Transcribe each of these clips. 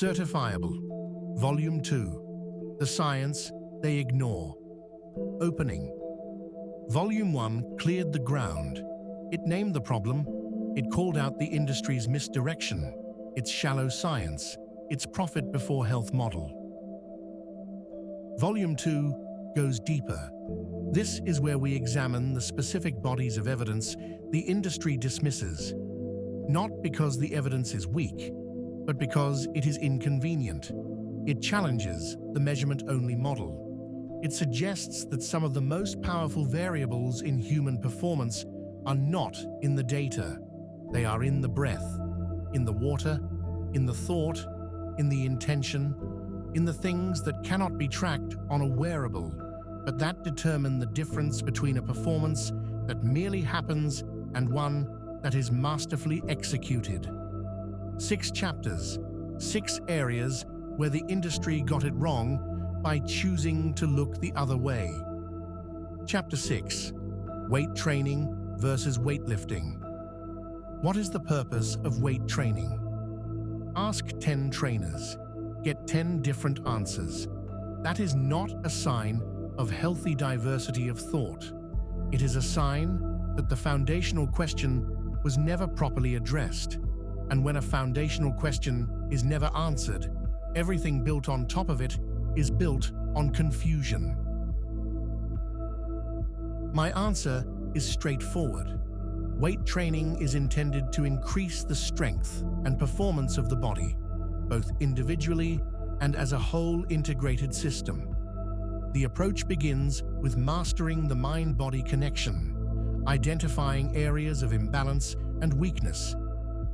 Certifiable. Volume 2. The Science They Ignore. Opening. Volume 1 cleared the ground. It named the problem. It called out the industry's misdirection, its shallow science, its profit before health model. Volume 2 goes deeper. This is where we examine the specific bodies of evidence the industry dismisses, not because the evidence is weak, but because it is inconvenient. It challenges the measurement-only model. It suggests that some of the most powerful variables in human performance are not in the data. They are in the breath, in the water, in the thought, in the intention, in the things that cannot be tracked on a wearable, but that determine the difference between a performance that merely happens and one that is masterfully executed. 6 chapters, 6 areas where the industry got it wrong by choosing to look the other way. Chapter 6. Weight training versus weightlifting. What is the purpose of weight training? Ask 10 trainers. Get 10 different answers. That is not a sign of healthy diversity of thought. It is a sign that the foundational question was never properly addressed. And when a foundational question is never answered, everything built on top of it is built on confusion. My answer is straightforward. Weight training is intended to increase the strength and performance of the body, both individually and as a whole integrated system. The approach begins with mastering the mind-body connection, identifying areas of imbalance and weakness,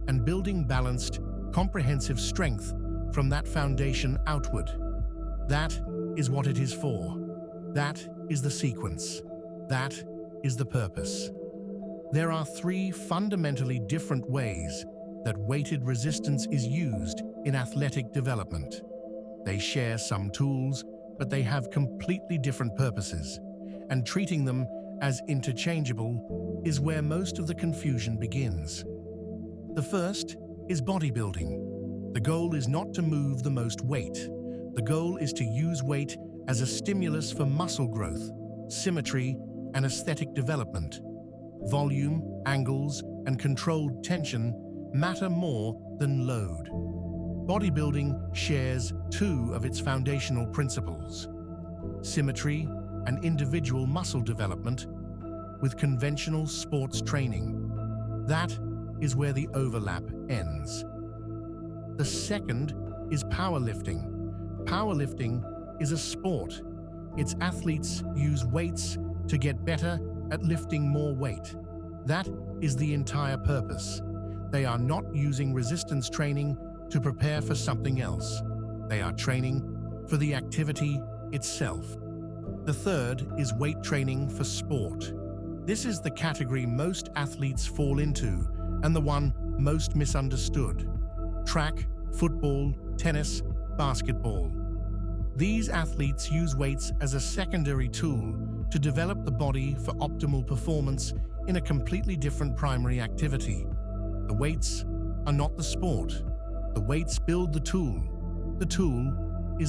and building balanced, comprehensive strength from that foundation outward. That is what it is for. That is the sequence. That is the purpose. There are 3 fundamentally different ways that weighted resistance is used in athletic development. They share some tools, but they have completely different purposes, and treating them as interchangeable is where most of the confusion begins. The first is bodybuilding. The goal is not to move the most weight. The goal is to use weight as a stimulus for muscle growth, symmetry, and aesthetic development. Volume, angles, and controlled tension matter more than load. Bodybuilding shares 2 of its foundational principles: symmetry and individual muscle development with conventional sports training. That is where the overlap ends. The second is powerlifting. Powerlifting is a sport. Its athletes use weights to get better at lifting more weight. That is the entire purpose. They are not using resistance training to prepare for something else. They are training for the activity itself. The third is weight training for sport. This is the category most athletes fall into and the one most misunderstood. Track, football, tennis, basketball. These athletes use weights as a secondary tool to develop the body for optimal performance in a completely different primary activity. The weights are not the sport. The weights build the tool. The tool